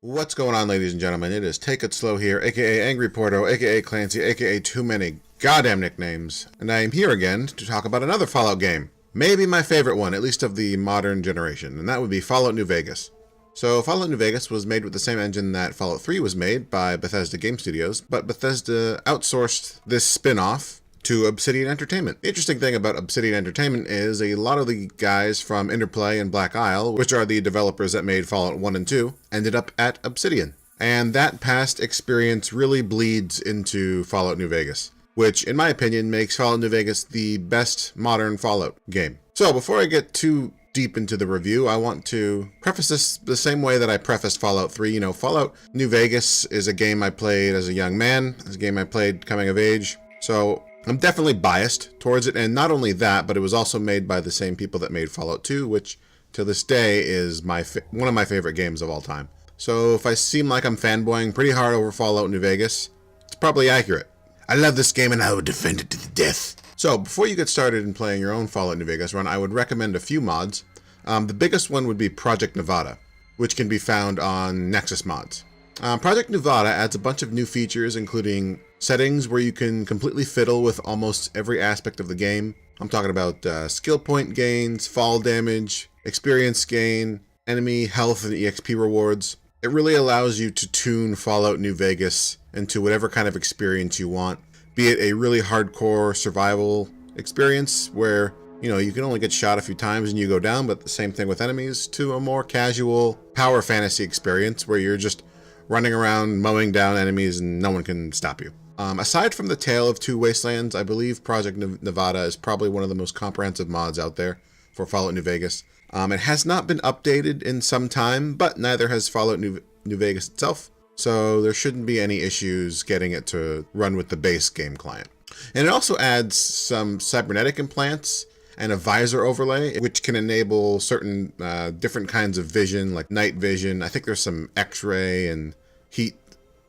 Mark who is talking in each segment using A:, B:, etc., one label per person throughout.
A: What's going on, ladies and gentlemen? It is Take It Slow here, aka Angry Porto, aka Clancy, aka too many goddamn nicknames, and I am here again to talk about another Fallout game. Maybe my favorite one, at least of the modern generation, and that would be Fallout New Vegas. So Fallout New Vegas was made with the same engine that Fallout 3 was made by Bethesda Game Studios, but Bethesda outsourced this spin-off to Obsidian Entertainment. The interesting thing about Obsidian Entertainment is a lot of the guys from Interplay and Black Isle, which are the developers that made Fallout 1 and 2, ended up at Obsidian. And that past experience really bleeds into Fallout New Vegas, which in my opinion makes Fallout New Vegas the best modern Fallout game. So before I get too deep into the review, I want to preface this the same way that I prefaced Fallout 3. Fallout New Vegas is a game I played as a young man, it's a game I played coming of age. So I'm definitely biased towards it, and not only that, but it was also made by the same people that made Fallout 2, which to this day is one of my favorite games of all time. So if I seem like I'm fanboying pretty hard over Fallout New Vegas, it's probably accurate. I love this game and I would defend it to the death. So before you get started in playing your own Fallout New Vegas run, I would recommend a few mods. The biggest one would be Project Nevada, which can be found on Nexus Mods. Project Nevada adds a bunch of new features, including settings where you can completely fiddle with almost every aspect of the game. I'm talking about skill point gains, fall damage, experience gain, enemy health and EXP rewards. It really allows you to tune Fallout New Vegas into whatever kind of experience you want, be it a really hardcore survival experience where you can only get shot a few times and you go down, but the same thing with enemies, to a more casual power fantasy experience where you're just running around mowing down enemies and no one can stop you. Aside from the Tale of Two Wastelands, I believe Project Nevada is probably one of the most comprehensive mods out there for Fallout New Vegas. It has not been updated in some time, but neither has Fallout New Vegas itself, so there shouldn't be any issues getting it to run with the base game client. And it also adds some cybernetic implants and a visor overlay, which can enable certain different kinds of vision, like night vision. I think there's some X-ray and heat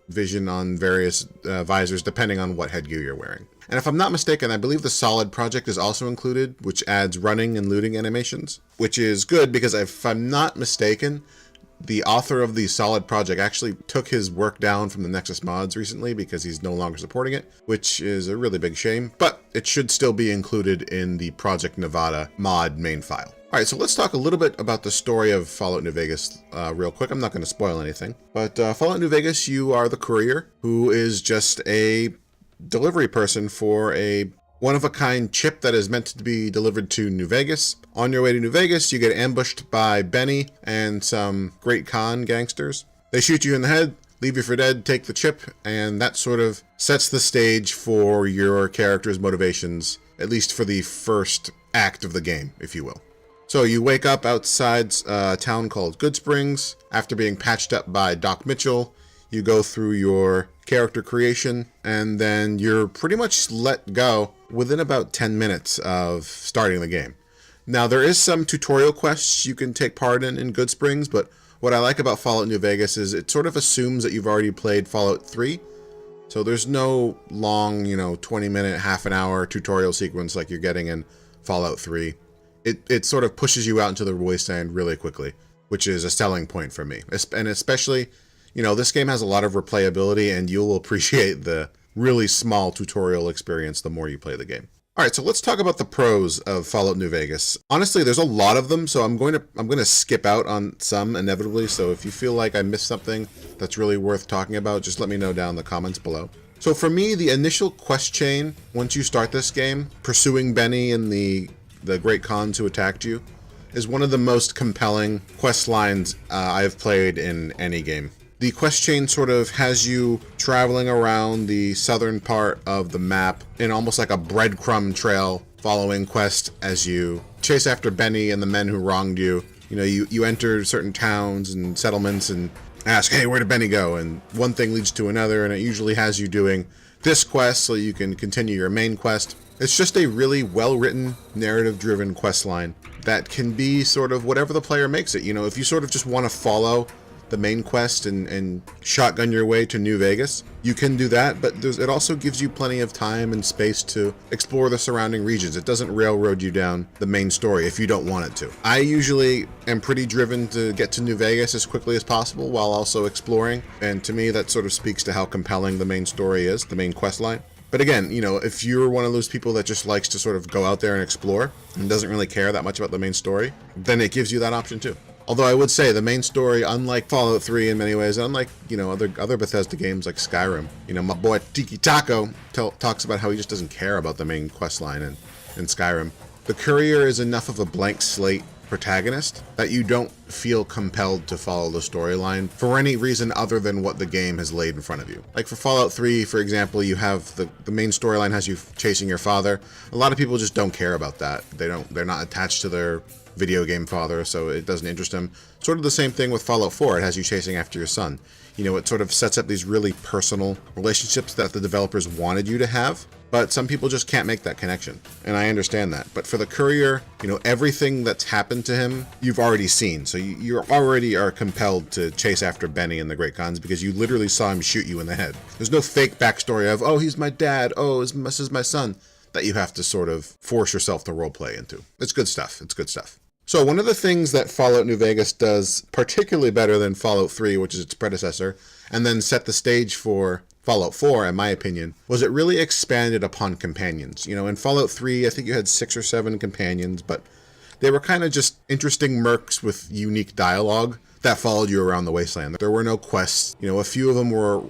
A: vision on various visors, depending on what headgear you're wearing. And if I'm not mistaken, I believe the Solid project is also included, which adds running and looting animations, which is good because if I'm not mistaken, the author of the Solid project actually took his work down from the Nexus Mods recently because he's no longer supporting it, which is a really big shame, but it should still be included in the Project Nevada mod main file. Alright, so let's talk a little bit about the story of Fallout New Vegas real quick. I'm not going to spoil anything, but Fallout New Vegas, you are the courier who is just a delivery person for a one-of-a-kind chip that is meant to be delivered to New Vegas. On your way to New Vegas, you get ambushed by Benny and some Great Khan gangsters. They shoot you in the head, leave you for dead, take the chip, and that sort of sets the stage for your character's motivations, at least for the first act of the game, if you will. So you wake up outside a town called Good Springs after being patched up by Doc Mitchell. You go through your character creation, and then you're pretty much let go within about 10 minutes of starting the game. Now, there is some tutorial quests you can take part in Good Springs, but what I like about Fallout New Vegas is it sort of assumes that you've already played Fallout 3. So there's no long, 20-minute, half an hour tutorial sequence like you're getting in Fallout 3. It sort of pushes you out into the wasteland really quickly, which is a selling point for me. And especially, this game has a lot of replayability, and you'll appreciate the really small tutorial experience the more you play the game. All right, so let's talk about the pros of Fallout New Vegas. Honestly, there's a lot of them, so I'm going to skip out on some inevitably. So if you feel like I missed something that's really worth talking about, just let me know down in the comments below. So for me, the initial quest chain, once you start this game, pursuing Benny and the Great Khans who attacked you, is one of the most compelling quest lines I've played in any game. The quest chain sort of has you traveling around the southern part of the map in almost like a breadcrumb trail, following quest as you chase after Benny and the men who wronged you. You enter certain towns and settlements and ask, hey, where did Benny go? And one thing leads to another, and it usually has you doing this quest so you can continue your main quest. It's just a really well-written, narrative-driven quest line that can be sort of whatever the player makes it. If you sort of just want to follow the main quest and shotgun your way to New Vegas, you can do that, but it also gives you plenty of time and space to explore the surrounding regions. It doesn't railroad you down the main story if you don't want it to. I usually am pretty driven to get to New Vegas as quickly as possible while also exploring, and to me that sort of speaks to how compelling the main story is, the main quest line. But again, if you're one of those people that just likes to sort of go out there and explore and doesn't really care that much about the main story, then it gives you that option too. Although I would say the main story, unlike Fallout 3 in many ways, unlike, other Bethesda games like Skyrim, my boy Tiki Taco talks about how he just doesn't care about the main quest line in Skyrim. The Courier is enough of a blank slate protagonist that you don't feel compelled to follow the storyline for any reason other than what the game has laid in front of you. Like for Fallout 3, for example, you have the main storyline has you chasing your father. A lot of people just don't care about that. They're not attached to their video game father, so it doesn't interest them. Sort of the same thing with Fallout 4. It has you chasing after your son. It sort of sets up these really personal relationships that the developers wanted you to have, but some people just can't make that connection, and I understand that. But for the Courier, everything that's happened to him, you've already seen, so you already are compelled to chase after Benny and the Great Guns because you literally saw him shoot you in the head. There's no fake backstory of, oh, he's my dad, oh, this is my son, that you have to sort of force yourself to roleplay into. It's good stuff. It's good stuff. So one of the things that Fallout New Vegas does particularly better than Fallout 3, which is its predecessor, and then set the stage for Fallout 4, in my opinion, was it really expanded upon companions. In Fallout 3, I think you had 6 or 7 companions, but they were kind of just interesting mercs with unique dialogue that followed you around the wasteland. There were no quests. A few of them were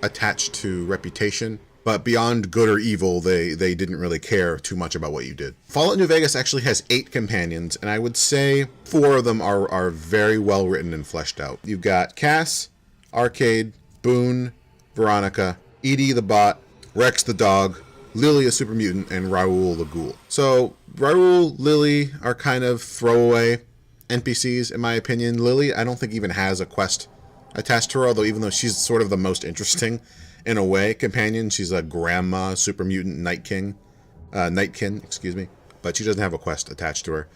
A: attached to reputation, but beyond good or evil, they didn't really care too much about what you did. Fallout New Vegas actually has 8 companions, and I would say 4 of them are very well written and fleshed out. You've got Cass, Arcade, Boone, Veronica, Edie the bot, Rex the dog, Lily a super mutant, and Raoul the ghoul. So Raoul, Lily are kind of throwaway NPCs in my opinion. Lily, I don't think even has a quest attached to her, even though she's sort of the most interesting in a way companion. She's a grandma super mutant nightkin, but she doesn't have a quest attached to her.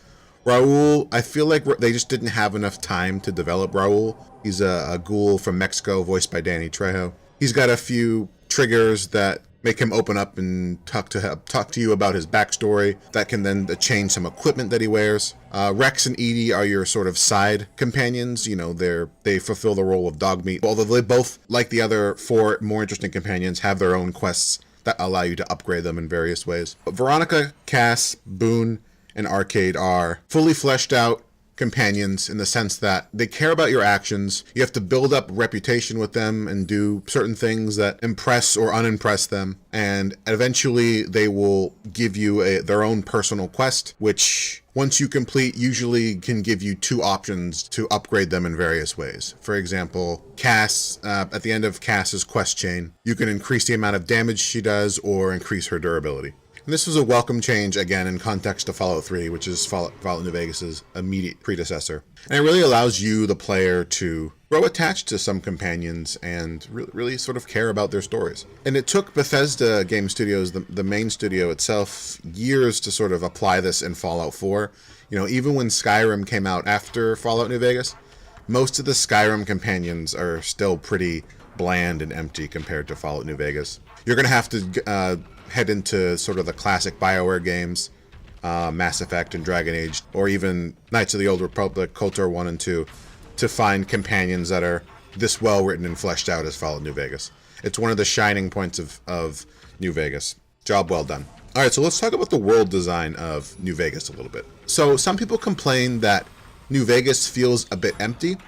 A: Raoul, I feel like they just didn't have enough time to develop Raoul. He's a ghoul from Mexico, voiced by Danny Trejo. He's got a few triggers that make him open up and talk to you about his backstory that can then change some equipment that he wears. Rex and Edie are your sort of side companions. They fulfill the role of dog meat, although they both, like the other 4 more interesting companions, have their own quests that allow you to upgrade them in various ways. But Veronica, Cass, Boone, and Arcade are fully fleshed out companions in the sense that they care about your actions. You have to build up reputation with them and do certain things that impress or unimpress them, and eventually they will give you their own personal quest, which once you complete usually can give you 2 options to upgrade them in various ways. For example, Cass, at the end of Cass's quest chain, you can increase the amount of damage she does or increase her durability. And this was a welcome change, again, in context to Fallout 3, which is Fallout New Vegas' immediate predecessor. And it really allows you, the player, to grow attached to some companions and really sort of care about their stories. And it took Bethesda Game Studios, the main studio itself, years to sort of apply this in Fallout 4. Even when Skyrim came out after Fallout New Vegas, most of the Skyrim companions are still pretty bland and empty compared to Fallout New Vegas. You're going to have to head into sort of the classic BioWare games, Mass Effect and Dragon Age, or even Knights of the Old Republic, KOTOR 1 and 2, to find companions that are this well written and fleshed out as Fallout New Vegas. It's one of the shining points of New Vegas. Job well done. Alright, so let's talk about the world design of New Vegas a little bit. So some people complain that New Vegas feels a bit empty,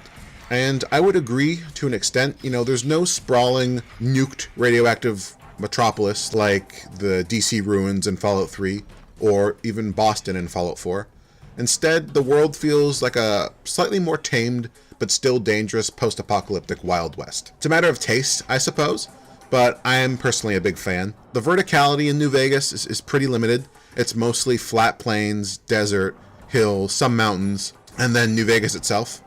A: and I would agree to an extent. There's no sprawling, nuked, radioactive metropolis like the DC ruins in Fallout 3 or even Boston in Fallout 4. Instead, the world feels like a slightly more tamed but still dangerous post-apocalyptic Wild West. It's a matter of taste, I suppose, but I am personally a big fan. The verticality in New Vegas is pretty limited. It's mostly flat plains, desert, hills, some mountains, and then New Vegas itself.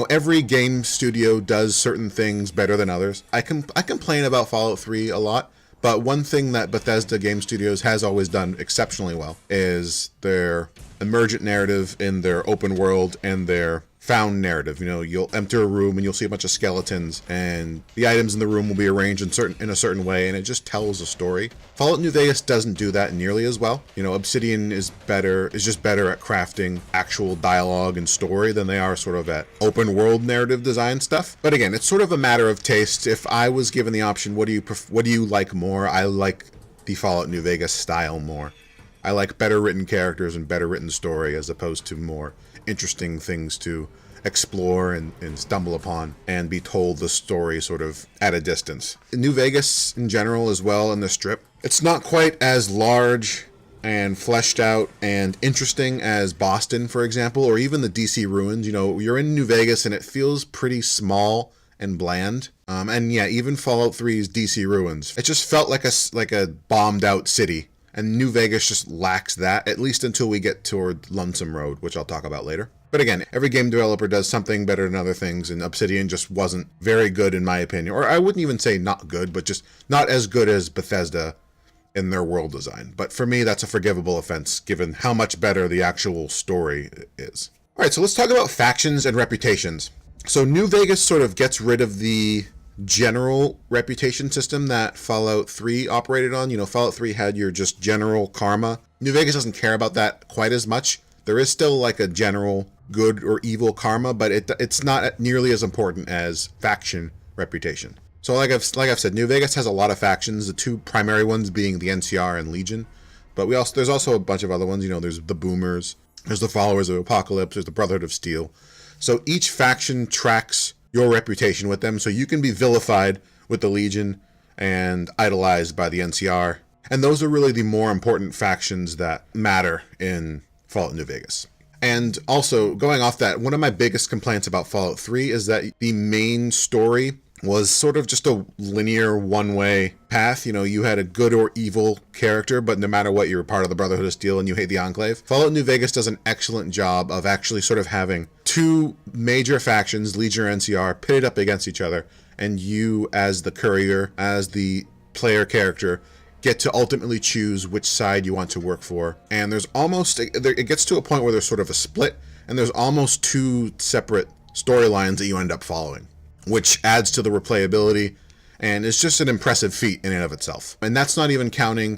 A: Every game studio does certain things better than others. I complain about Fallout 3 a lot, but one thing that Bethesda Game Studios has always done exceptionally well is their emergent narrative in their open world and their found narrative. You know, you'll enter a room and you'll see a bunch of skeletons, and the items in the room will be arranged in a certain way, and it just tells a story. Fallout New Vegas doesn't do that nearly as well. You know, Obsidian is just better at crafting actual dialogue and story than they are sort of at open world narrative design stuff. But again, it's sort of a matter of taste. If I was given the option, what do you like more? I like the Fallout New Vegas style more. I like better written characters and better written story as opposed to more interesting things to explore and stumble upon and be told the story sort of at a distance. New Vegas in general as well in the Strip, it's not quite as large and fleshed out and interesting as Boston, for example, or even the DC ruins. You know, you're in New Vegas and it feels pretty small and bland. And yeah, even Fallout 3's DC ruins, it just felt like a bombed out city. And New Vegas just lacks that, at least until we get toward Lonesome Road, which I'll talk about later. But again, every game developer does something better than other things, and Obsidian just wasn't very good in my opinion. Or I wouldn't even say not good, but just not as good as Bethesda in their world design. But for me, that's a forgivable offense, given how much better the actual story is. All right, so let's talk about factions and reputations. So New Vegas sort of gets rid of the general reputation system that Fallout 3 operated on. You know, Fallout 3 had your just general karma. New Vegas doesn't care about that quite as much. There is still like a general good or evil karma, but it's not nearly as important as faction reputation. So like I've said, New Vegas has a lot of factions, the two primary ones being the NCR and Legion, but there's also a bunch of other ones. You know, there's the Boomers, there's the Followers of Apocalypse, there's the Brotherhood of Steel. So each faction tracks your reputation with them, so you can be vilified with the Legion and idolized by the NCR. And those are really the more important factions that matter in Fallout New Vegas. And also, going off that, one of my biggest complaints about Fallout 3 is that the main story was sort of just a linear one-way path. You know, you had a good or evil character, but no matter what, you were part of the Brotherhood of Steel and you hate the Enclave. Fallout New Vegas does an excellent job of actually sort of having two major factions, Legion or NCR, pitted up against each other, and you as the courier, as the player character, get to ultimately choose which side you want to work for. And there's almost, it gets to a point where there's sort of a split, and there's almost two separate storylines that you end up following, which adds to the replayability, and it's just an impressive feat in and of itself. And that's not even counting,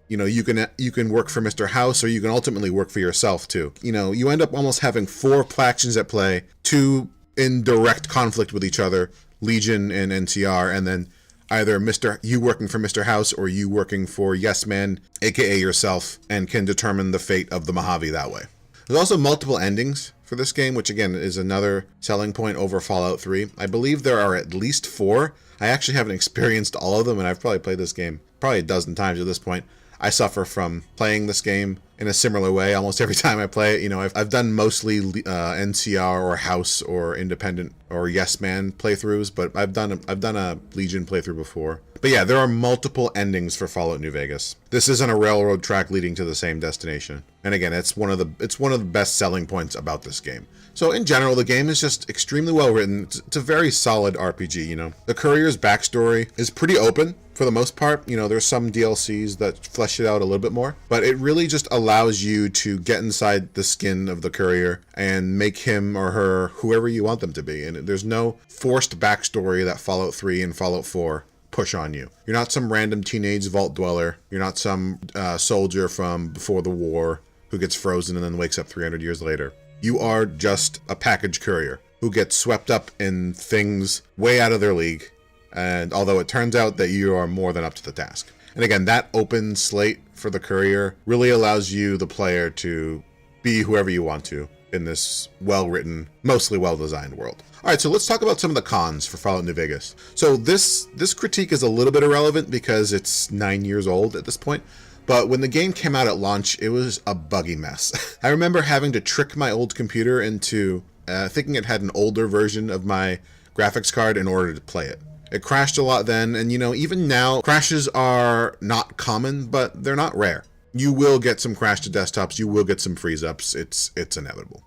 A: you know, you can work for Mr. House, or you can ultimately work for yourself too. You know, you end up almost having four factions at play, two in direct conflict with each other, Legion and NCR, and then either you working for Mr. House or you working for Yes Man, aka yourself, and can determine the fate of the Mojave that way. There's also multiple endings for this game, which again is another selling point over Fallout 3. I believe there are at least 4. I actually haven't experienced all of them, and I've probably played this game probably a dozen times at this point. I suffer from playing this game in a similar way almost every time I play it. You know, I've done mostly NCR or House or Independent or Yes Man playthroughs, but I've done a Legion playthrough before. But yeah, there are multiple endings for Fallout New Vegas. This isn't a railroad track leading to the same destination. And again, it's one of the best selling points about this game. So in general, the game is just extremely well written. It's a very solid RPG, you know. The courier's backstory is pretty open for the most part. You know, there's some DLCs that flesh it out a little bit more, but it really just allows you to get inside the skin of the courier and make him or her whoever you want them to be. And there's no forced backstory that Fallout 3 and Fallout 4 push on you. You're not some random teenage vault dweller. You're not some soldier from before the war who gets frozen and then wakes up 300 years later. You are just a package courier who gets swept up in things way out of their league. And although it turns out that you are more than up to the task. And again, that open slate for the courier really allows you, the player, to be whoever you want to in this well-written, mostly well-designed world. All right, so let's talk about some of the cons for Fallout New Vegas. So this critique is a little bit irrelevant because it's 9 years old at this point. But when the game came out at launch, it was a buggy mess. I remember having to trick my old computer into thinking it had an older version of my graphics card in order to play it. It crashed a lot then, and you know, even now, crashes are not common, but they're not rare. You will get some crash to desktops, you will get some freeze-ups, it's inevitable.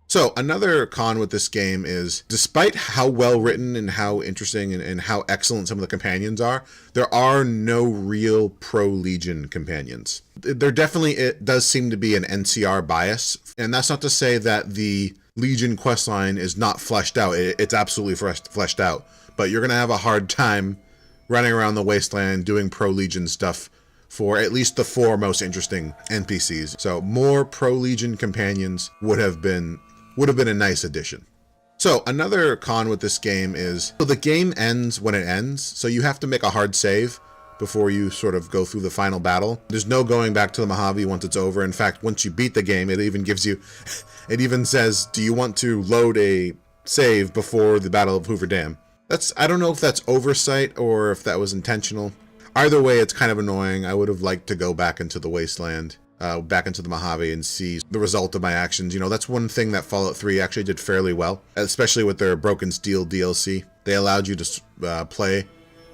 A: So, another con with this game is, despite how well written and how interesting and how excellent some of the companions are, there are no real pro-Legion companions. There definitely, it does seem to be an NCR bias, and that's not to say that the Legion questline is not fleshed out. It's absolutely fleshed out, but you're going to have a hard time running around the wasteland doing pro-Legion stuff for at least the 4 most interesting NPCs. So more pro-Legion companions would have been a nice addition. So another con with this game is, so the game ends when it ends, so you have to make a hard save before you sort of go through the final battle. There's no going back to the Mojave once it's over. In fact, once you beat the game, it even gives you, it even says, do you want to load a save before the Battle of Hoover Dam? I don't know if that's oversight or if that was intentional. Either way, it's kind of annoying. I would have liked to go back into the wasteland, back into the Mojave, and see the result of my actions. You know, that's one thing that Fallout 3 actually did fairly well, especially with their Broken Steel DLC. They allowed you to play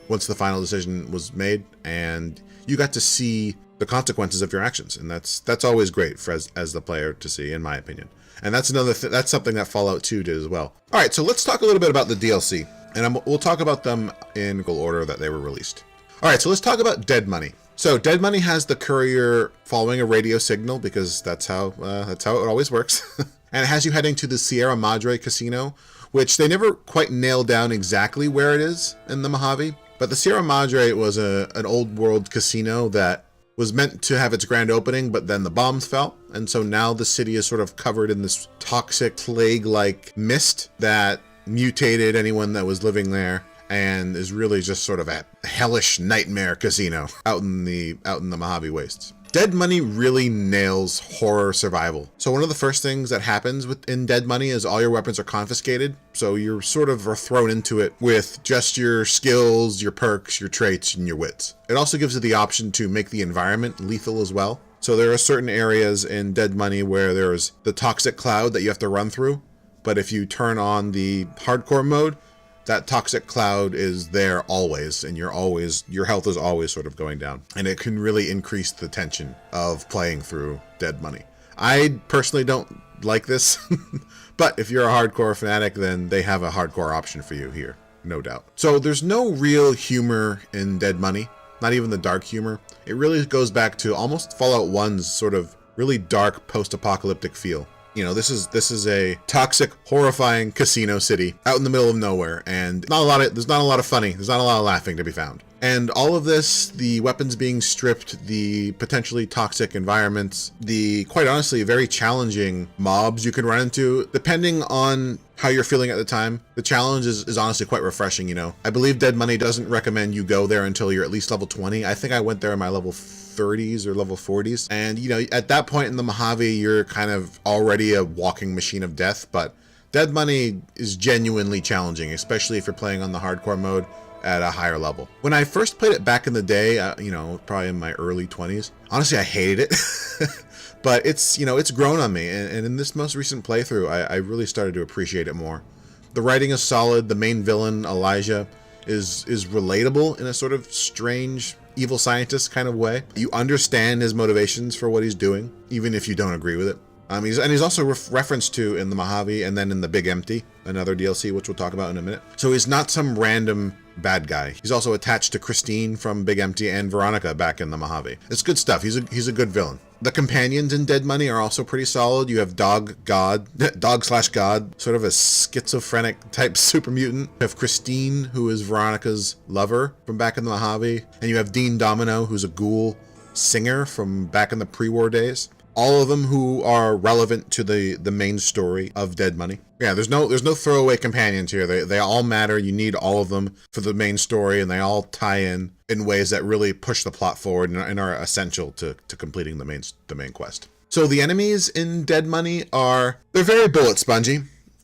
A: once the final decision was made, and you got to see the consequences of your actions, and that's always great for as the player to see, in my opinion. And that's that's something that Fallout 2 did as well. All right, so let's talk a little bit about the DLC, and we'll talk about them in order that they were released. All right, so let's talk about Dead Money. So Dead Money has the courier following a radio signal, because that's how it always works. And it has you heading to the Sierra Madre Casino, which they never quite nailed down exactly where it is in the Mojave. But the Sierra Madre was an old world casino that was meant to have its grand opening, but then the bombs fell. And so now the city is sort of covered in this toxic plague-like mist that mutated anyone that was living there, and is really just sort of a hellish nightmare casino out in the Mojave Wastes. Dead Money really nails horror survival. So one of the first things that happens in Dead Money is all your weapons are confiscated. So you're sort of thrown into it with just your skills, your perks, your traits, and your wits. It also gives you the option to make the environment lethal as well. So there are certain areas in Dead Money where there's the toxic cloud that you have to run through. But if you turn on the hardcore mode, that toxic cloud is there always, and your health is always sort of going down. And it can really increase the tension of playing through Dead Money. I personally don't like this, but if you're a hardcore fanatic, then they have a hardcore option for you here, no doubt. So there's no real humor in Dead Money, not even the dark humor. It really goes back to almost Fallout 1's sort of really dark post-apocalyptic feel. You know, this is a toxic, horrifying casino city out in the middle of nowhere, and there's not a lot of laughing to be found. And all of this, the weapons being stripped, the potentially toxic environments, the, quite honestly, very challenging mobs you can run into, depending on how you're feeling at the time. The challenge is honestly quite refreshing, you know. I believe Dead Money doesn't recommend you go there until you're at least level 20. I think I went there in my level 30s or level 40s. And, you know, at that point in the Mojave, you're kind of already a walking machine of death. But Dead Money is genuinely challenging, especially if you're playing on the hardcore mode at a higher level. When I first played it back in the day, you know, probably in my early 20s, honestly, I hated it. But it's, you know, it's grown on me. And in this most recent playthrough, I really started to appreciate it more. The writing is solid. The main villain, Elijah, is relatable in a sort of strange evil scientist kind of way. You understand his motivations for what he's doing, even if you don't agree with it. He's also referenced to in the Mojave and then in the Big Empty, another DLC, which we'll talk about in a minute. So he's not some random bad guy. He's also attached to Christine from Big Empty and Veronica back in the Mojave. It's good stuff. He's a good villain. The companions in Dead Money are also pretty solid. You have Dog/God, sort of a schizophrenic type super mutant. You have Christine, who is Veronica's lover from back in the Mojave. And you have Dean Domino, who's a ghoul singer from back in the pre-war days. All of them who are relevant to the main story of Dead Money. Yeah, there's no throwaway companions here. They all matter. You need all of them for the main story, and they all tie in ways that really push the plot forward and are essential to completing the main quest. So the enemies in Dead Money they're very bullet spongy,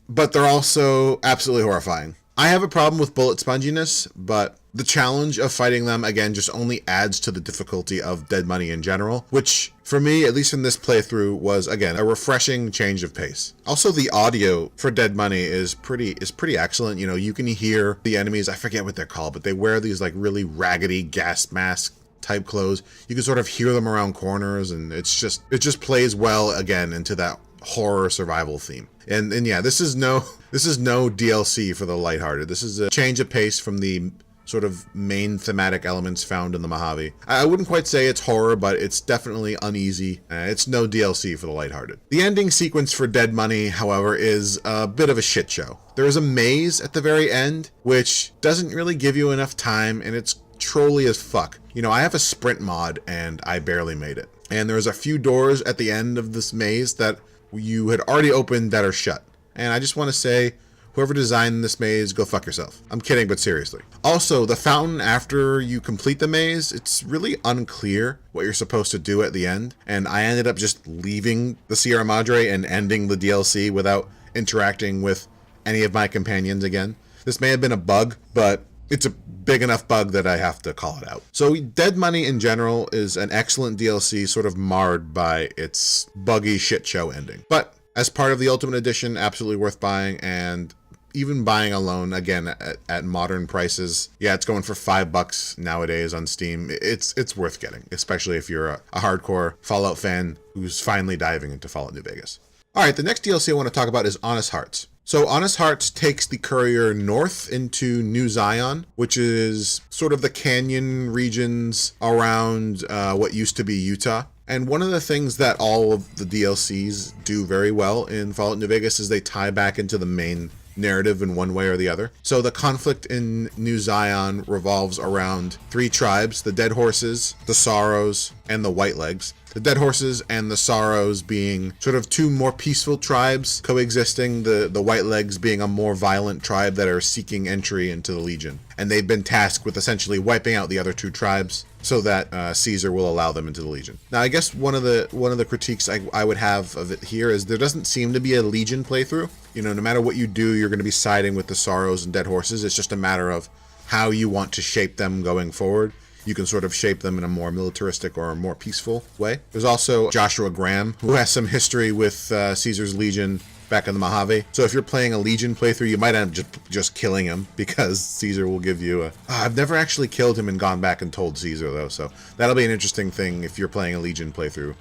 A: but they're also absolutely horrifying. I have a problem with bullet sponginess, but the challenge of fighting them, again, just only adds to the difficulty of Dead Money in general, which, for me, at least in this playthrough, was, again, a refreshing change of pace. Also, the audio for Dead Money is pretty excellent. You know, you can hear the enemies, I forget what they're called, but they wear these, like, really raggedy gas mask type clothes. You can sort of hear them around corners, and it just plays well, again, into that horror survival theme. And yeah, this is no DLC for the lighthearted. This is a change of pace from the sort of main thematic elements found in the Mojave. I wouldn't quite say it's horror, but it's definitely uneasy. It's no DLC for the lighthearted. The ending sequence for Dead Money, however, is a bit of a shit show. There is a maze at the very end, which doesn't really give you enough time, and it's trolly as fuck. You know, I have a sprint mod, and I barely made it. And there's a few doors at the end of this maze that you had already opened that are shut. And I just want to say, whoever designed this maze, go fuck yourself. I'm kidding, but seriously. Also, the fountain after you complete the maze, it's really unclear what you're supposed to do at the end. And I ended up just leaving the Sierra Madre and ending the DLC without interacting with any of my companions again. This may have been a bug, but it's a big enough bug that I have to call it out. So Dead Money in general is an excellent DLC, sort of marred by its buggy shit show ending. But as part of the Ultimate Edition, absolutely worth buying, and even buying alone, again, at modern prices. Yeah, it's going for $5 nowadays on Steam. It's worth getting, especially if you're a hardcore Fallout fan who's finally diving into Fallout New Vegas. All right, the next DLC I want to talk about is Honest Hearts. So Honest Hearts takes the courier north into New Zion, which is sort of the canyon regions around what used to be Utah. And one of the things that all of the DLCs do very well in Fallout New Vegas is they tie back into the main narrative in one way or the other. So the conflict in New Zion revolves around 3 tribes: the Dead Horses, the Sorrows, and the Whitelegs. The Dead Horses and the Sorrows being sort of 2 more peaceful tribes coexisting, the Whitelegs being a more violent tribe that are seeking entry into the Legion. And they've been tasked with essentially wiping out the other 2 tribes so that Caesar will allow them into the Legion. Now, I guess one of the critiques I would have of it here is there doesn't seem to be a Legion playthrough. You know, no matter what you do, you're going to be siding with the Sorrows and Dead Horses. It's just a matter of how you want to shape them going forward. You can sort of shape them in a more militaristic or a more peaceful way. There's also Joshua Graham, who has some history with Caesar's Legion back in the Mojave. So if you're playing a Legion playthrough, you might end up just killing him, because Caesar will give you a... I've never actually killed him and gone back and told Caesar, though, so that'll be an interesting thing if you're playing a Legion playthrough.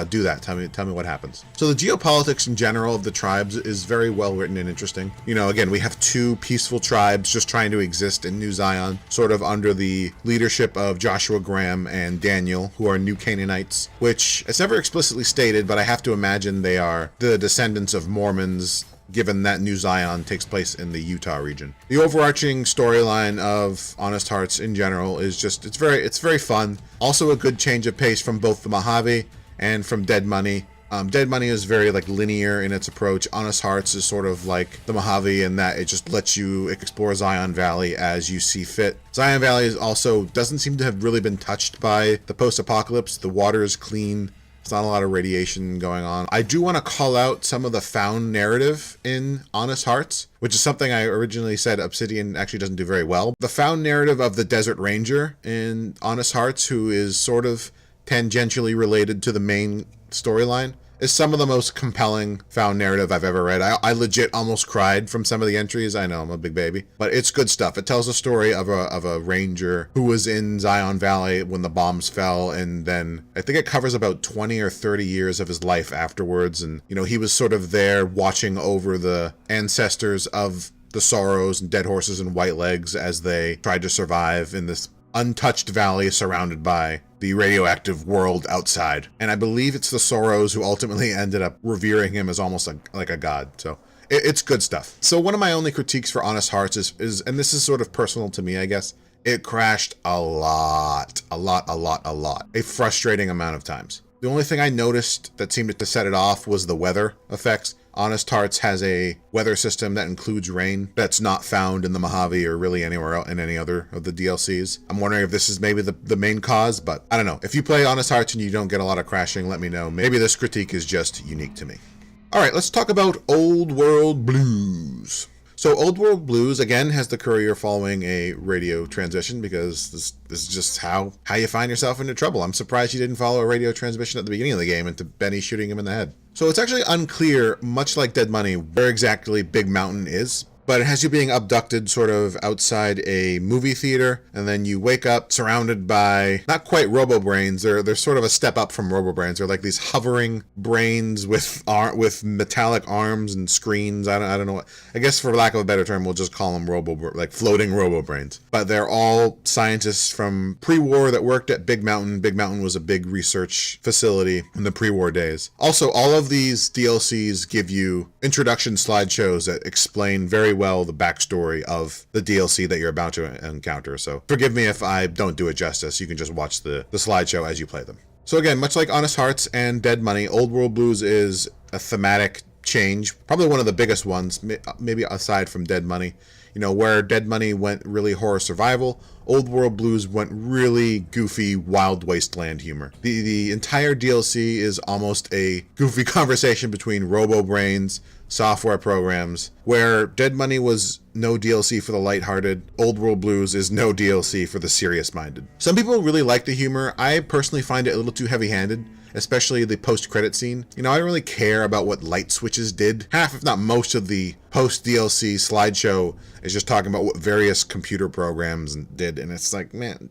A: Do that. Tell me what happens. So the geopolitics in general of the tribes is very well written and interesting. You know, again, we have 2 peaceful tribes just trying to exist in New Zion, sort of under the leadership of Joshua Graham and Daniel, who are New Canaanites, which it's never explicitly stated, but I have to imagine they are the descendants of Mormons, given that New Zion takes place in the Utah region. The overarching storyline of Honest Hearts in general is just, it's very fun. Also a good change of pace from both the Mojave and from Dead Money. Dead Money is very linear in its approach. Honest Hearts is sort of like the Mojave in that it just lets you explore Zion Valley as you see fit. Zion Valley is also doesn't seem to have really been touched by the post-apocalypse. The water is clean. There's not a lot of radiation going on. I do want to call out some of the found narrative in Honest Hearts, which is something I originally said Obsidian actually doesn't do very well. The found narrative of the Desert Ranger in Honest Hearts, who is sort of tangentially related to the main storyline, is some of the most compelling found narrative I've ever read. I legit almost cried from some of the entries. I know, I'm a big baby, but it's good stuff. It tells a story of a ranger who was in Zion Valley when the bombs fell, and then I think it covers about 20 or 30 years of his life afterwards. And, you know, he was sort of there watching over the ancestors of the Sorrows and Dead Horses and Whitelegs as they tried to survive in this untouched valley surrounded by the radioactive world outside. And I believe it's the Sorrows who ultimately ended up revering him as almost like a god. So it's good stuff. So one of my only critiques for Honest Hearts is, and this is sort of personal to me, I guess, it crashed a lot. A frustrating amount of times. The only thing I noticed that seemed to set it off was the weather effects. Honest Hearts has a weather system that includes rain that's not found in the Mojave or really anywhere else in any other of the DLCs. I'm wondering if this is maybe the main cause, but I don't know. If you play Honest Hearts and you don't get a lot of crashing, let me know. Maybe this critique is just unique to me. All right, let's talk about Old World Blues. So Old World Blues, again, has the courier following a radio transmission, because this is just how you find yourself into trouble. I'm surprised you didn't follow a radio transmission at the beginning of the game into Benny shooting him in the head. So it's actually unclear, much like Dead Money, where exactly Big Mountain is. but it has you being abducted sort of outside a movie theater, and then you wake up surrounded by not quite robo-brains. They're sort of a step up from robo-brains. They're like these hovering brains with metallic arms and screens. I don't know what. I guess for lack of a better term, we'll just call them floating robo-brains. But they're all scientists from pre-war that worked at Big Mountain. Big Mountain was a big research facility in the pre-war days. Also, all of these DLCs give you introduction slideshows that explain very well the backstory of the DLC that you're about to encounter. So forgive me if I don't do it justice. You can just watch the slideshow as you play them. So again, much like Honest Hearts and Dead Money, Old World Blues is a thematic change, probably one of the biggest ones, maybe aside from Dead Money. You know, where Dead Money went really horror survival, Old World Blues went really goofy, wild wasteland humor. The entire DLC is almost a goofy conversation between robo-brains, software programs, where Dead Money was no DLC for the lighthearted, Old World Blues is no DLC for the serious-minded. Some people really like the humor. I personally find it a little too heavy-handed, especially the post-credit scene. You know, I don't really care about what light switches did. Half, if not most, of the post-DLC slideshow is just talking about what various computer programs did, and it's like, man,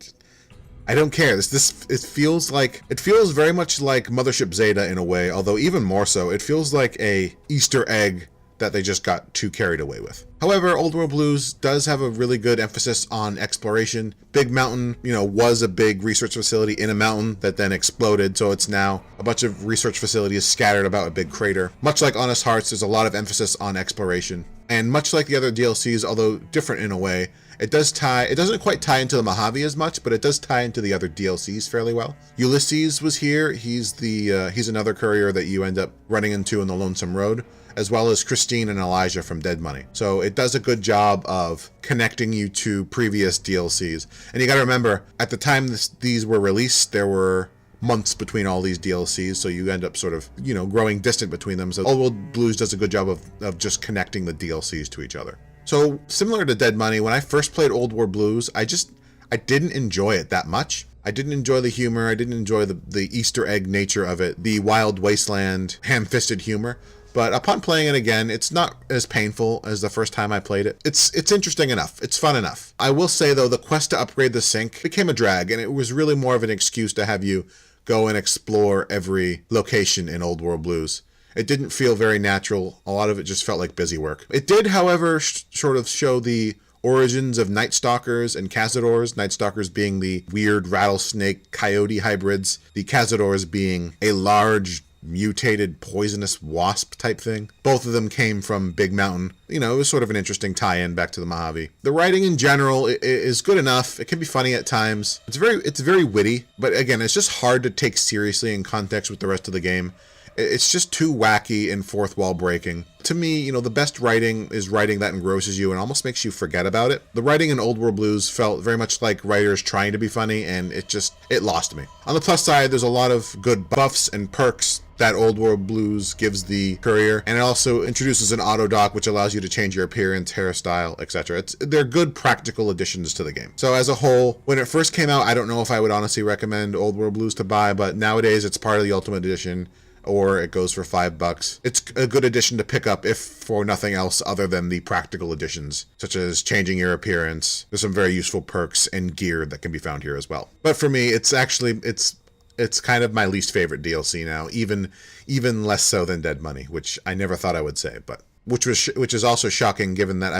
A: I don't care. It feels very much like Mothership Zeta in a way, although even more so, it feels like a Easter egg that they just got too carried away with. However, Old World Blues does have a really good emphasis on exploration. Big Mountain, you know, was a big research facility in a mountain that then exploded, so it's now a bunch of research facilities scattered about a big crater. Much like Honest Hearts, there's a lot of emphasis on exploration. And much like the other DLCs, although different in a way, it doesn't quite tie into the Mojave as much, but it does tie into the other DLCs fairly well. Ulysses was here. He's another courier that you end up running into in the Lonesome Road, as well as Christine and Elijah from Dead Money. So it does a good job of connecting you to previous DLCs. And you gotta remember, at the time these were released, there were months between all these DLCs, so you end up sort of, you know, growing distant between them. So Old World Blues does a good job of just connecting the DLCs to each other. So similar to Dead Money, when I first played Old World Blues, I didn't enjoy it that much. I didn't enjoy the humor. I didn't enjoy the Easter egg nature of it, the wild wasteland, ham-fisted humor. But upon playing it again, it's not as painful as the first time I played it. It's interesting enough. It's fun enough. I will say, though, the quest to upgrade the sink became a drag, and it was really more of an excuse to have you go and explore every location in Old World Blues. It didn't feel very natural. A lot of it just felt like busy work. It did, however, sort of show the origins of Night Stalkers and Cazadors. Night Stalkers being the weird rattlesnake coyote hybrids, the Cazadors being a large mutated poisonous wasp type thing. Both of them came from Big Mountain. You know, it was sort of an interesting tie-in back to the Mojave. The writing in general is good enough. It can be funny at times. It's very witty, but again, it's just hard to take seriously in context with the rest of the game. It's just too wacky and fourth wall breaking. To me, you know, the best writing is writing that engrosses you and almost makes you forget about it. The writing in Old World Blues felt very much like writers trying to be funny, and it lost me. On the plus side, there's a lot of good buffs and perks that Old World Blues gives the courier, and it also introduces an auto dock which allows you to change your appearance, hairstyle, etc. They're good practical additions to the game. So as a whole, when it first came out, I don't know if I would honestly recommend Old World Blues to buy, but nowadays it's part of the Ultimate Edition, or it goes for $5. It's a good addition to pick up if for nothing else other than the practical additions, such as changing your appearance. There's some very useful perks and gear that can be found here as well. But for me, it's kind of my least favorite DLC now, even less so than Dead Money, which I never thought I would say, but which is also shocking given that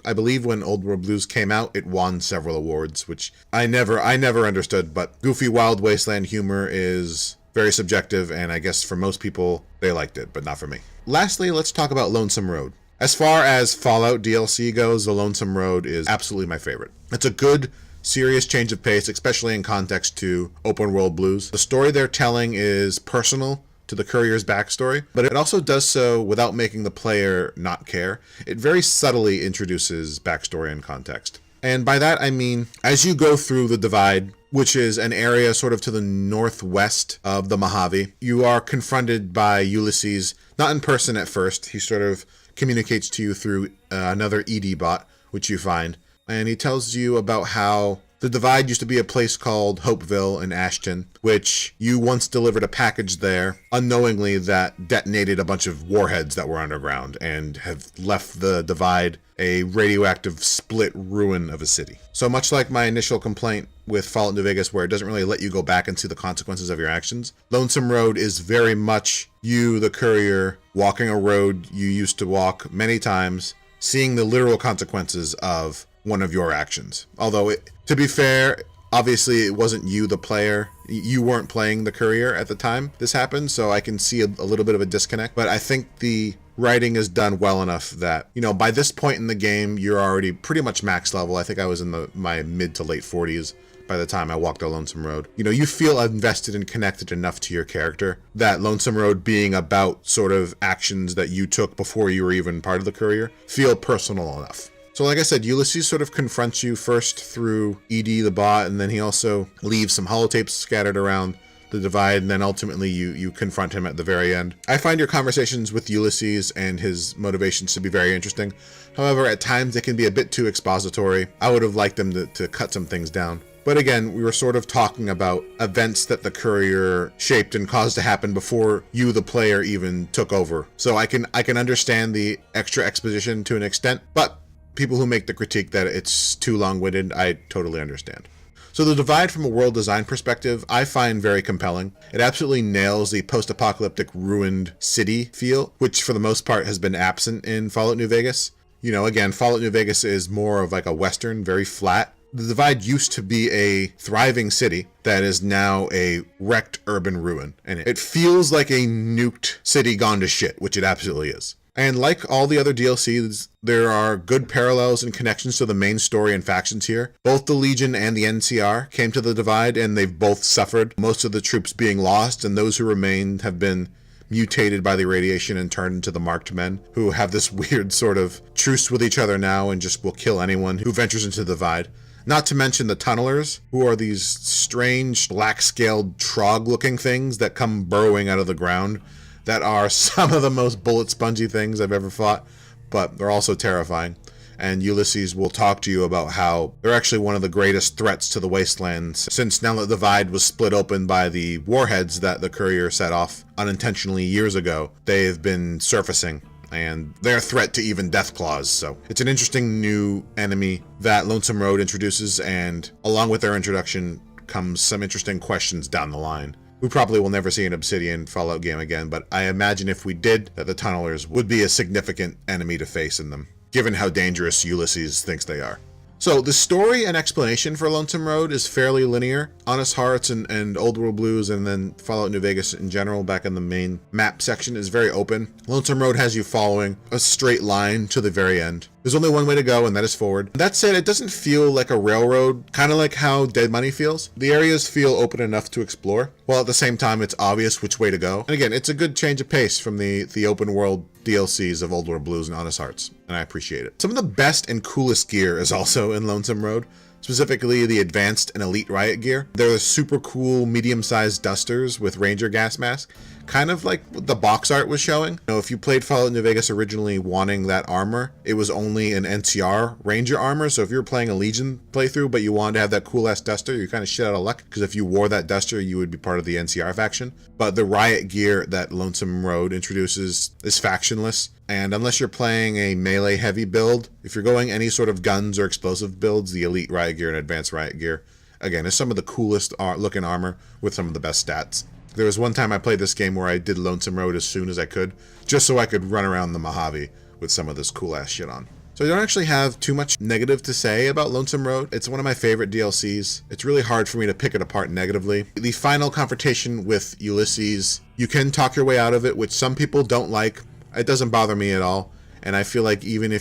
A: I believe when Old World Blues came out, it won several awards, which I never understood, but goofy wild wasteland humor is very subjective, and I guess for most people, they liked it, but not for me. Lastly, let's talk about Lonesome Road. As far as Fallout DLC goes, the Lonesome Road is absolutely my favorite. It's a good, serious change of pace, especially in context to Open World Blues. The story they're telling is personal to the courier's backstory, but it also does so without making the player not care. It very subtly introduces backstory and context. And by that, I mean, as you go through the Divide, which is an area sort of to the northwest of the Mojave, you are confronted by Ulysses, not in person at first. He sort of communicates to you through another ED bot, which you find. And he tells you about how the Divide used to be a place called Hopeville in Ashton, which you once delivered a package there, unknowingly that detonated a bunch of warheads that were underground and have left the Divide a radioactive split ruin of a city. So much like my initial complaint with Fallout New Vegas, where it doesn't really let you go back and see the consequences of your actions, Lonesome Road is very much you, the courier, walking a road you used to walk many times, seeing the literal consequences of one of your actions. Although, to be fair, obviously it wasn't you, the player. You weren't playing the courier at the time this happened, so I can see a little bit of a disconnect. But I think the writing is done well enough that, by this point in the game, you're already pretty much max level. I think I was in my mid to late 40s by the time I walked a Lonesome Road. You feel invested and connected enough to your character that Lonesome Road being about sort of actions that you took before you were even part of the courier feel personal enough. So like I said, Ulysses sort of confronts you first through ED the bot, and then he also leaves some holotapes scattered around the divide, and then ultimately you confront him at the very end. I find your conversations with Ulysses and his motivations to be very interesting. However, at times they can be a bit too expository. I would have liked them to cut some things down. But again, we were sort of talking about events that the courier shaped and caused to happen before you, the player, even took over. So I can understand the extra exposition to an extent, but people who make the critique that it's too long-winded, I totally understand. So the divide from a world design perspective, I find very compelling. It absolutely nails the post-apocalyptic ruined city feel, which for the most part has been absent in Fallout New Vegas. Again, Fallout New Vegas is more of like a Western, very flat. The divide used to be a thriving city that is now a wrecked urban ruin. And it feels like a nuked city gone to shit, which it absolutely is. And like all the other DLCs, there are good parallels and connections to the main story and factions here. Both the Legion and the NCR came to the divide, and they've both suffered, most of the troops being lost, and those who remained have been mutated by the radiation and turned into the marked men, who have this weird sort of truce with each other now and just will kill anyone who ventures into the divide. Not to mention the tunnelers, who are these strange black-scaled trog-looking things that come burrowing out of the ground, that are some of the most bullet spongy things I've ever fought, but they're also terrifying. And Ulysses will talk to you about how they're actually one of the greatest threats to the wastelands, since now that the divide was split open by the warheads that the courier set off unintentionally years ago, they've been surfacing, and they're a threat to even Deathclaws. So it's an interesting new enemy that Lonesome Road introduces, and along with their introduction comes some interesting questions down the line. We probably will never see an Obsidian Fallout game again, but I imagine if we did, that the tunnelers would be a significant enemy to face in them, given how dangerous Ulysses thinks they are. So the story and explanation for Lonesome Road is fairly linear. Honest Hearts and Old World Blues, and then Fallout New Vegas in general back in the main map section, is very open. Lonesome Road has you following a straight line to the very end. There's only one way to go, and that is forward. That said, it doesn't feel like a railroad, kind of like how Dead Money feels. The areas feel open enough to explore, while at the same time it's obvious which way to go. And again, it's a good change of pace from the open world DLCs of Old World Blues and Honest Hearts, and I appreciate it. Some of the best and coolest gear is also in Lonesome Road, specifically the advanced and elite riot gear. They're the super cool medium-sized dusters with Ranger gas mask, kind of like what the box art was showing. If you played Fallout New Vegas originally wanting that armor, it was only an NCR Ranger armor, so if you were playing a Legion playthrough but you wanted to have that cool-ass duster, you're kind of shit out of luck, because if you wore that duster, you would be part of the NCR faction. But the riot gear that Lonesome Road introduces is factionless, and unless you're playing a melee heavy build, if you're going any sort of guns or explosive builds, the elite riot gear and advanced riot gear, again, is some of the coolest looking armor with some of the best stats. There was one time I played this game where I did Lonesome Road as soon as I could, just so I could run around the Mojave with some of this cool ass shit on. So I don't actually have too much negative to say about Lonesome Road. It's one of my favorite DLCs. It's really hard for me to pick it apart negatively. The final confrontation with Ulysses, you can talk your way out of it, which some people don't like. It doesn't bother me at all. And I feel like even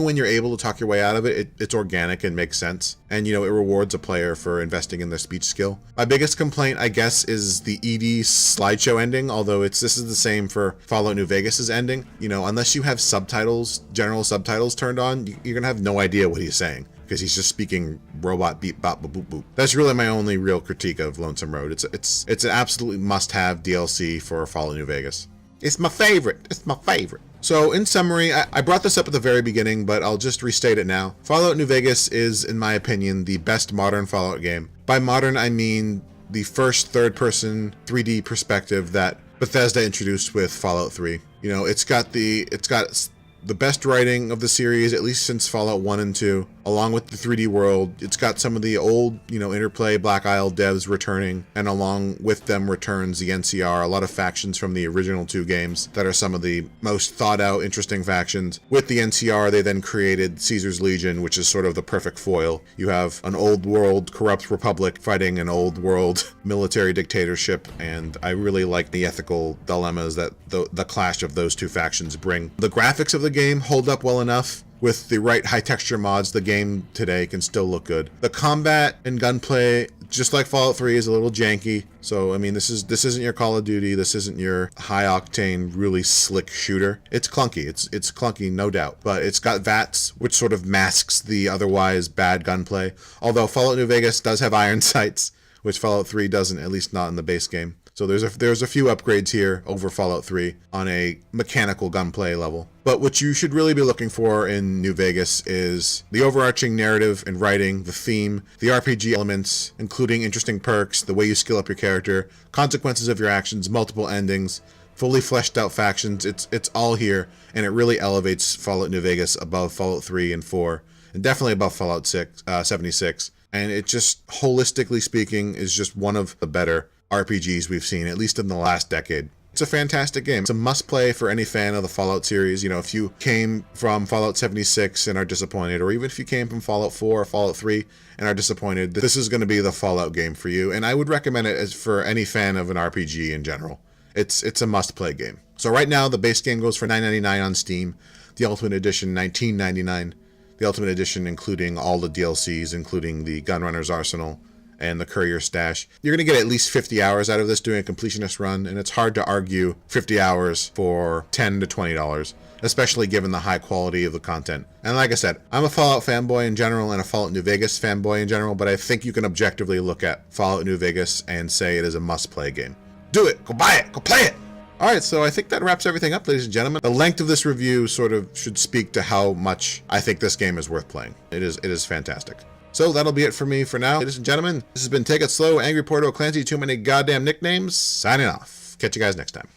A: when you're able to talk your way out of it, it's organic and makes sense. And, it rewards a player for investing in their speech skill. My biggest complaint, I guess, is the ED slideshow ending, although this is the same for Fallout New Vegas's ending. Unless you have subtitles, general subtitles turned on, you're going to have no idea what he's saying, because he's just speaking robot beep bop boop boop boop. That's really my only real critique of Lonesome Road. It's an absolutely must-have DLC for Fallout New Vegas. It's my favorite. It's my favorite. So in summary, I brought this up at the very beginning, but I'll just restate it now. Fallout New Vegas is, in my opinion, the best modern Fallout game. By modern, I mean the first third-person 3D perspective that Bethesda introduced with Fallout 3. It's got the best writing of the series, at least since Fallout 1 and 2, along with the 3D world. It's got some of the old, Interplay, Black Isle devs returning, and along with them returns the NCR, a lot of factions from the original 2 games that are some of the most thought out, interesting factions. With the NCR, they then created Caesar's Legion, which is sort of the perfect foil. You have an old world corrupt republic fighting an old world military dictatorship, and I really like the ethical dilemmas that the clash of those 2 factions bring. The graphics of the game hold up well enough. With the right high texture mods, the game today can still look good. The combat and gunplay, just like Fallout 3, is a little janky. So, I mean, this isn't your Call of Duty. This isn't your high octane, really slick shooter. It's clunky. It's clunky, no doubt. But it's got VATS, which sort of masks the otherwise bad gunplay. Although Fallout New Vegas does have iron sights, which Fallout 3 doesn't, at least not in the base game. So there's a few upgrades here over Fallout 3 on a mechanical gunplay level. But what you should really be looking for in New Vegas is the overarching narrative and writing, the theme, the RPG elements, including interesting perks, the way you skill up your character, consequences of your actions, multiple endings, fully fleshed out factions. It's all here, and it really elevates Fallout New Vegas above Fallout 3 and 4, and definitely above Fallout 76. And it just, holistically speaking, is just one of the better RPGs we've seen, at least in the last decade. It's a fantastic game. It's a must-play for any fan of the Fallout series. If you came from Fallout 76 and are disappointed, or even if you came from Fallout 4 or Fallout 3 and are disappointed, this is going to be the Fallout game for you. And I would recommend it as for any fan of an RPG in general. It's a must-play game. So right now, the base game goes for $9.99 on Steam. The Ultimate Edition, $19.99. The Ultimate Edition including all the DLCs, including the Gunrunner's Arsenal and the Courier Stash. You're going to get at least 50 hours out of this doing a completionist run, and it's hard to argue 50 hours for $10 to $20, especially given the high quality of the content. And like I said, I'm a Fallout fanboy in general and a Fallout New Vegas fanboy in general, but I think you can objectively look at Fallout New Vegas and say it is a must-play game. Do it! Go buy it! Go play it! Alright, so I think that wraps everything up, ladies and gentlemen. The length of this review sort of should speak to how much I think this game is worth playing. It is fantastic. So that'll be it for me for now. Ladies and gentlemen, this has been Take It Slow, Angry Porto Clancy, too many goddamn nicknames, signing off. Catch you guys next time.